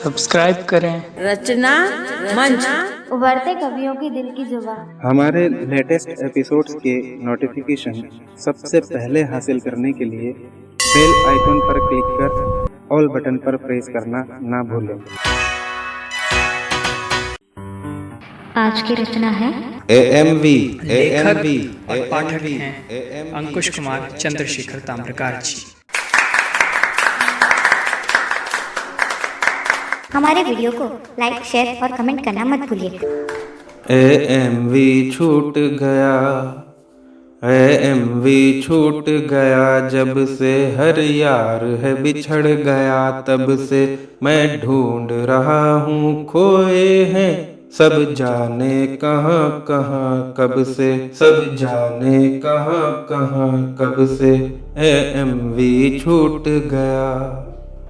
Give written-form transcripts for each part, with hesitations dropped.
Subscribe करें। रचना मंच, उभरते कवियों की दिल की जुबान। हमारे लेटेस्ट एपिसोड्स के नोटिफिकेशन सबसे पहले हासिल करने के लिए बेल आइकन पर क्लिक कर ऑल बटन पर प्रेस करना ना भूलें। आज की रचना है AMV लेखक और पाठक हैं अंकुश कुमार चंद्रशेखर ताम्रकार जी। हमारे वीडियो को लाइक, शेयर और कमेंट करना मत भूलिए। AMV छूट गया, AMV छूट गया, जब से हर यार है बिछड़ गया, तब से मैं ढूंढ रहा हूँ, खोए हैं सब जाने कहाँ कहाँ, कब से सब जाने कहाँ कहाँ, कब से AMV छूट गया।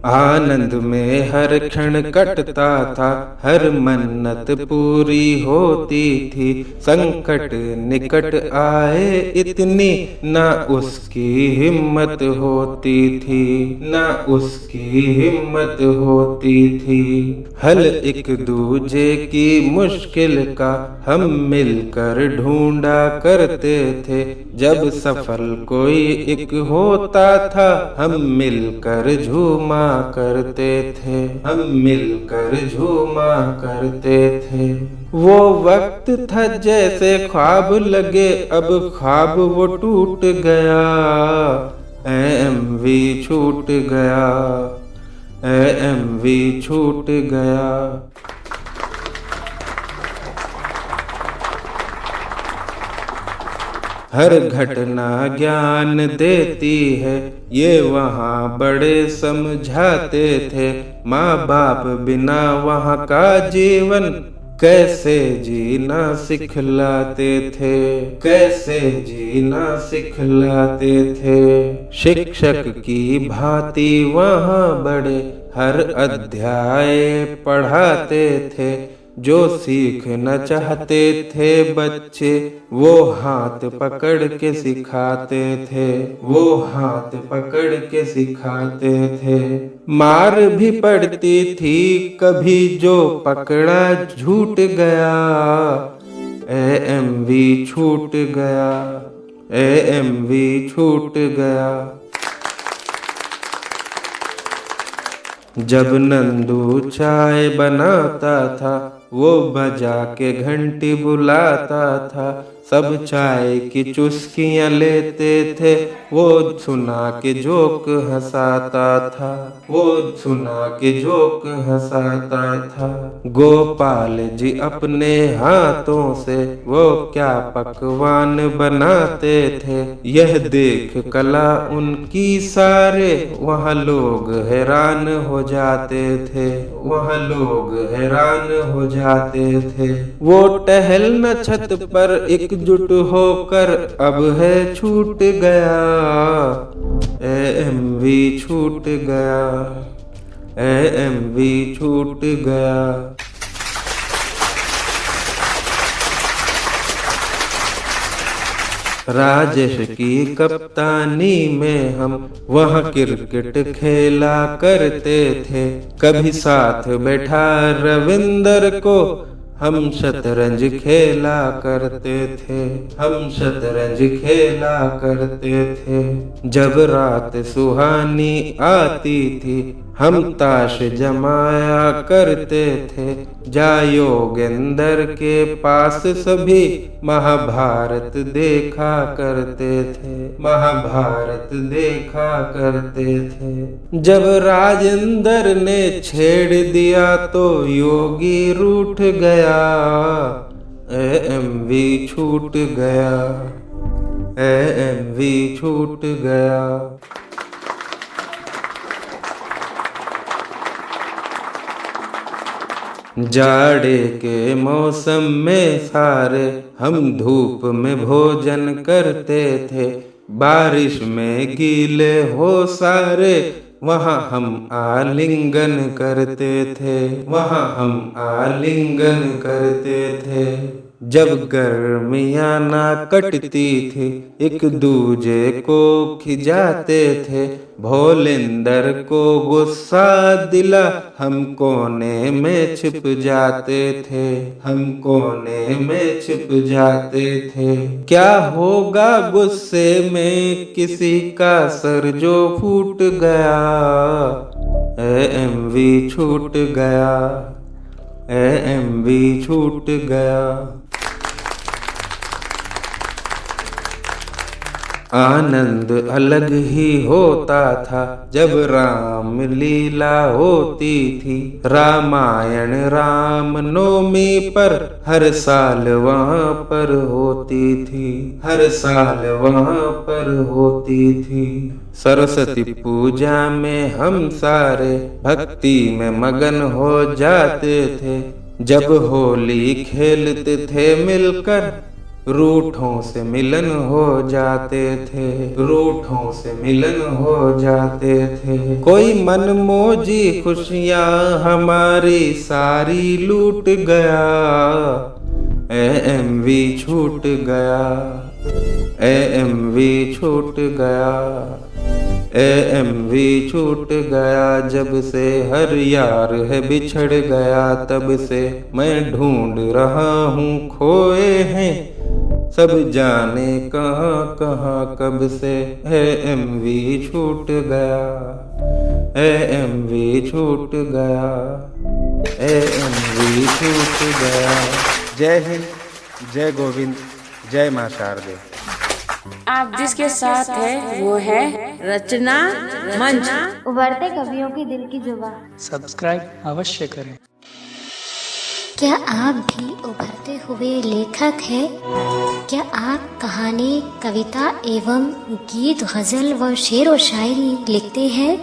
आनंद में हर क्षण कटता था, हर मन्नत पूरी होती थी, संकट निकट आए इतनी ना उसकी हिम्मत होती थी, ना उसकी हिम्मत होती थी। हल एक दूजे की मुश्किल का हम मिलकर ढूंढा करते थे, जब सफल कोई एक होता था हम मिलकर झूमा करते थे, हम मिलकर झूमा करते थे। वो वक्त था जैसे ख्वाब लगे, अब ख्वाब वो टूट गया। AMV छूट गया, AMV छूट गया। हर घटना ज्ञान देती है, ये वहाँ बड़े समझाते थे, माँ बाप बिना वहाँ का जीवन कैसे जीना सिखलाते थे, कैसे जीना सिखलाते थे। शिक्षक की भांति वहाँ बड़े हर अध्याय पढ़ाते थे, जो सीखना चाहते थे बच्चे वो हाथ पकड़ के सिखाते थे, वो हाथ पकड़ के सिखाते थे। मार भी पड़ती थी कभी जो पकड़ा झूठ गया। AMV छूट गया, AMV छूट गया। जब नंदू चाय बनाता था, वो बजा के घंटी बुलाता था, सब चाय की चुस्कियां लेते थे, वो सुना के जोक हंसाता था, वो सुना के जोक हंसाता था। गोपाल जी अपने हाथों से वो क्या पकवान बनाते थे, यह देख कला उनकी सारे वहाँ लोग हैरान हो जाते थे, वहाँ लोग हैरान हो जाते थे। वो टहलना छत पर एकजुट होकर अब है छूट गया। AMV छूट गया, AMV छूट गया। राजेश की कप्तानी में हम वहाँ क्रिकेट खेला करते थे, कभी साथ बैठा रविंदर को हम शतरंज खेला करते थे, हम शतरंज खेला करते थे। जब रात सुहानी आती थी हम ताश जमाया करते थे, जा योगेंद्र के पास सभी महाभारत देखा करते थे, महाभारत देखा करते थे। जब राजेंद्र ने छेड़ दिया तो योगी रूठ गया। AMV छूट गया, AMV छूट गया। जाड़े के मौसम में सारे हम धूप में भोजन करते थे, बारिश में गीले हो सारे वहाँ हम आलिंगन करते थे, वहाँ हम आलिंगन करते थे। जब गर्मियाँ ना कटती थी एक दूजे को खिजाते थे, भोलेंदर को गुस्सा दिला हम कोने में छिप जाते थे, हम कोने में छिप जाते थे। क्या होगा गुस्से में किसी का सर जो फूट गया, AMV छूट गया, AMV छूट गया। आनंद अलग ही होता था जब राम लीला होती थी, रामायण रामनवमी पर हर साल वहाँ पर होती थी, हर साल वहाँ पर होती थी। सरस्वती पूजा में हम सारे भक्ति में मगन हो जाते थे, जब होली खेलते थे मिलकर रूठों से मिलन हो जाते थे, रूठों से मिलन हो जाते थे। कोई मनमोजी खुशियाँ हमारी सारी लूट गया, AMV छूट गया, AMV छूट गया, AMV छूट गया। जब से हर यार है बिछड़ गया, तब से मैं ढूंढ रहा हूँ खोए हैं सब जाने कहाँ कहाँ कब से, AMV छूट गया, AMV छूट गया, AMV छूट गया। जय हिंद, जय गोविंद, जय मां शारदे। आप जिसके साथ है वो है रचना मंच। उभरते कवियों की दिल की जुबां। सब्सक्राइब अवश्य करें। क्या आप भी उभरते हुए लेखक हैं? क्या आप कहानी, कविता एवं गीत, गजल व शेर व शायरी लिखते हैं?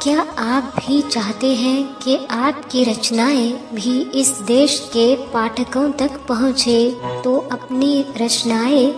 क्या आप भी चाहते हैं कि आपकी रचनाएं भी इस देश के पाठकों तक पहुंचे? तो अपनी रचनाएं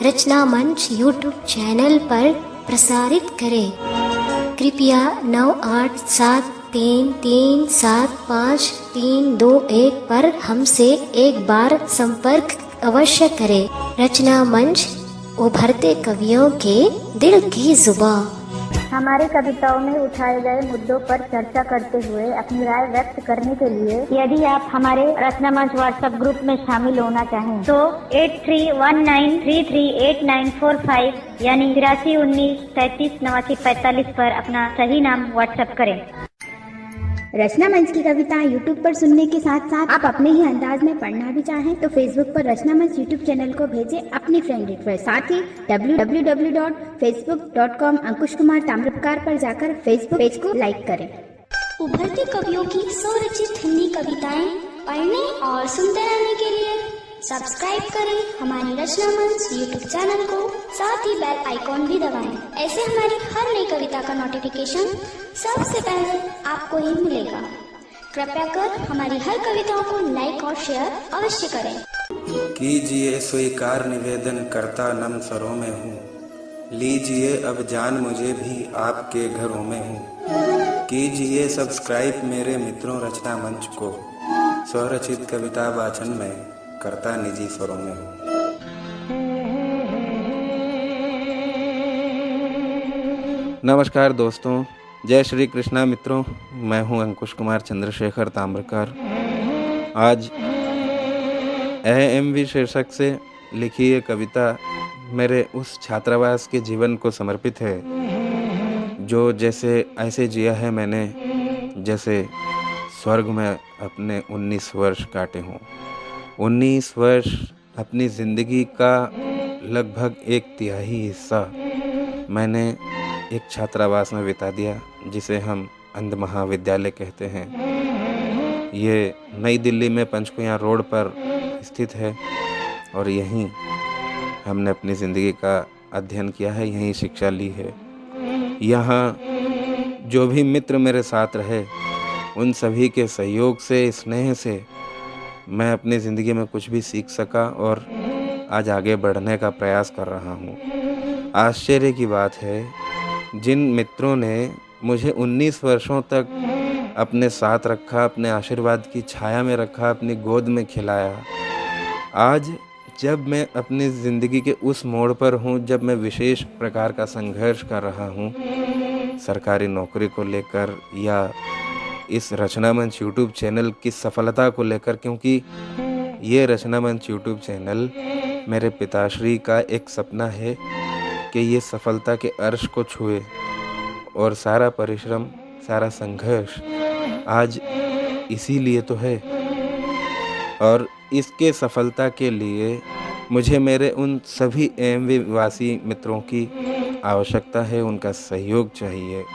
रचना मंच यूट्यूब चैनल पर प्रसारित करें। कृपया 9873375321 पर हमसे एक बार संपर्क अवश्य करें। रचना मंच, उभरते कवियों के दिल की जुबां। हमारी कविताओं में उठाए गए मुद्दों पर चर्चा करते हुए अपनी राय व्यक्त करने के लिए यदि आप हमारे रचना मंच व्हाट्सएप ग्रुप में शामिल होना चाहें तो 8319338945 यानी 8319338945 पर अपना सही नाम व्हाट्सएप करें। रचना मंच की कविताएं यूट्यूब पर सुनने के साथ साथ आप अपने ही अंदाज में पढ़ना भी चाहें तो फेसबुक पर रचना मंच यूट्यूब चैनल को भेजें अपनी फ्रेंड रिक्वेस्ट। साथ ही www.facebook.com अंकुश कुमार ताम्रकार पर जाकर फेसबुक पेज को लाइक करें। उभरते कवियों की स्वरचित हिंदी कविताएं पढ़ने और सुनते रहने के लिए सब्सक्राइब करें हमारी रचना मंच यूट्यूब चैनल को, साथ ही बेल आइकॉन भी दबाएं। ऐसे हमारी हर नई कविता का नोटिफिकेशन सबसे पहले आपको ही मिलेगा। कृपया कर हमारी हर कविताओं को लाइक और शेयर अवश्य करें। कीजिए स्वीकार निवेदन करता नम स्वरों में हूँ, लीजिए अब जान मुझे भी आपके घरों में हूँ। कीजिए सब्सक्राइब मेरे मित्रों रचना मंच को, स्वरचित कविता वाचन में करता निजी स्वरों में हूँ। नमस्कार दोस्तों, जय श्री कृष्णा मित्रों, मैं हूं अंकुश कुमार चंद्रशेखर ताम्रकार। आज AMV शीर्षक से लिखी ये कविता मेरे उस छात्रावास के जीवन को समर्पित है जो जैसे ऐसे जिया है मैंने जैसे स्वर्ग में अपने 19 वर्ष काटे हों। 19 वर्ष अपनी ज़िंदगी का लगभग 1/3 हिस्सा मैंने एक छात्रावास में बिता दिया जिसे हम अंध महाविद्यालय कहते हैं। ये नई दिल्ली में पंचकुला रोड पर स्थित है और यहीं हमने अपनी ज़िंदगी का अध्ययन किया है, यहीं शिक्षा ली है। यहाँ जो भी मित्र मेरे साथ रहे उन सभी के सहयोग से, स्नेह से मैं अपनी ज़िंदगी में कुछ भी सीख सका और आज आगे बढ़ने का प्रयास कर रहा हूँ। आश्चर्य की बात है, जिन मित्रों ने मुझे 19 वर्षों तक अपने साथ रखा, अपने आशीर्वाद की छाया में रखा, अपनी गोद में खिलाया, आज जब मैं अपनी ज़िंदगी के उस मोड़ पर हूँ जब मैं विशेष प्रकार का संघर्ष कर रहा हूँ सरकारी नौकरी को लेकर या इस रचना मंच यूट्यूब चैनल की सफलता को लेकर, क्योंकि ये रचना मंच यूट्यूब चैनल मेरे पिताश्री का एक सपना है कि ये सफलता के अर्श को छुए, और सारा परिश्रम, सारा संघर्ष आज इसीलिए तो है। और इसके सफलता के लिए मुझे मेरे उन सभी एएमवी वासी मित्रों की आवश्यकता है, उनका सहयोग चाहिए,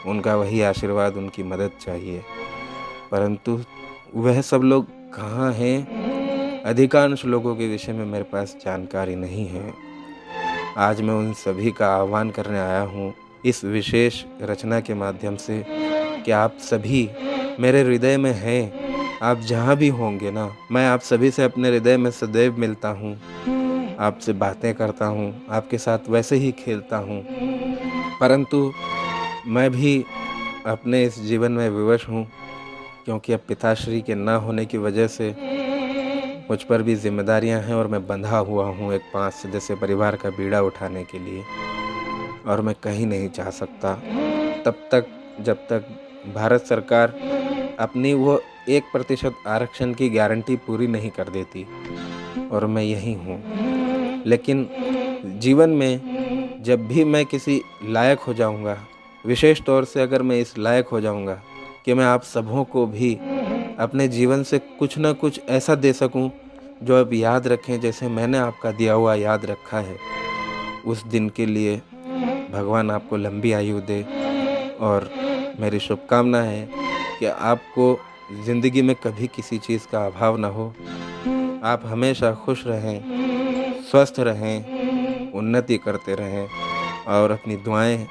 उनका वही आशीर्वाद, उनकी मदद चाहिए। परंतु वह सब लोग कहाँ हैं? अधिकांश लोगों के विषय में मेरे पास जानकारी नहीं है। आज मैं उन सभी का आह्वान करने आया हूँ इस विशेष रचना के माध्यम से कि आप सभी मेरे हृदय में हैं। आप जहाँ भी होंगे ना, मैं आप सभी से अपने हृदय में सदैव मिलता हूँ, आपसे बातें करता हूँ, आपके साथ वैसे ही खेलता हूँ। परंतु मैं भी अपने इस जीवन में विवश हूँ, क्योंकि अब पिताश्री के ना होने की वजह से मुझ पर भी जिम्मेदारियाँ हैं और मैं बंधा हुआ हूँ एक 5 सदस्य परिवार का बीड़ा उठाने के लिए, और मैं कहीं नहीं जा सकता तब तक जब तक भारत सरकार अपनी वो 1% आरक्षण की गारंटी पूरी नहीं कर देती, और मैं यही हूँ। लेकिन जीवन में जब भी मैं किसी लायक हो जाऊँगा, विशेष तौर से अगर मैं इस लायक हो जाऊँगा कि मैं आप सबों को भी अपने जीवन से कुछ ना कुछ ऐसा दे सकूं जो आप याद रखें जैसे मैंने आपका दिया हुआ याद रखा है, उस दिन के लिए भगवान आपको लंबी आयु दे। और मेरी शुभकामना है कि आपको ज़िंदगी में कभी किसी चीज़ का अभाव ना हो, आप हमेशा खुश रहें, स्वस्थ रहें, उन्नति करते रहें, और अपनी दुआएं,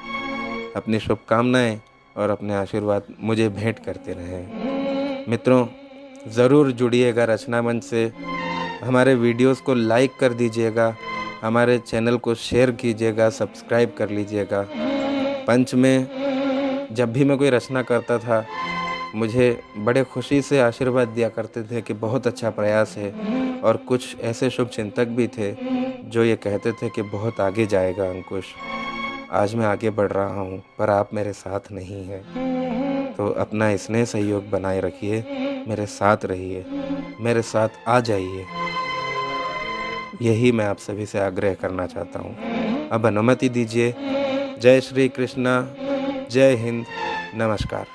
अपनी शुभकामनाएं और अपने आशीर्वाद मुझे भेंट करते रहें। मित्रों, ज़रूर जुड़िएगा रचना मंच से, हमारे वीडियोस को लाइक कर दीजिएगा, हमारे चैनल को शेयर कीजिएगा, सब्सक्राइब कर लीजिएगा। पंच में जब भी मैं कोई रचना करता था, मुझे बड़े खुशी से आशीर्वाद दिया करते थे कि बहुत अच्छा प्रयास है, और कुछ ऐसे शुभ चिंतक भी थे जो ये कहते थे कि बहुत आगे जाएगा अंकुश। आज मैं आगे बढ़ रहा हूँ, पर आप मेरे साथ नहीं हैं। तो अपना स्नेह सहयोग बनाए रखिए, मेरे साथ रहिए, मेरे साथ आ जाइए, यही मैं आप सभी से आग्रह करना चाहता हूँ। अब अनुमति दीजिए। जय श्री कृष्णा, जय हिंद, नमस्कार।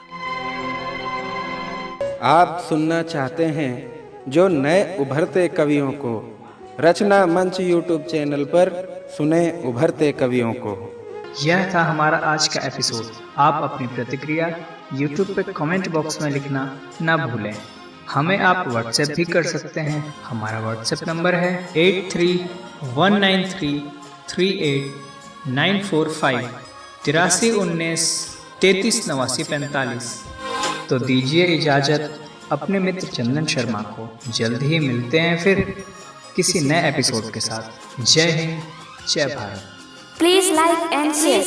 आप सुनना चाहते हैं जो नए उभरते कवियों को, रचना मंच यूट्यूब चैनल पर सुने उभरते कवियों को। यह था हमारा आज का एपिसोड। आप अपनी प्रतिक्रिया YouTube पे कमेंट बॉक्स में लिखना ना भूलें। हमें आप व्हाट्सएप भी कर सकते हैं। हमारा व्हाट्सएप नंबर है 8319338945 8319338945। तो दीजिए इजाजत अपने मित्र चंदन शर्मा को। जल्द ही मिलते हैं फिर किसी नए एपिसोड के साथ। जय हिंद, जय Bharat. Please like and share.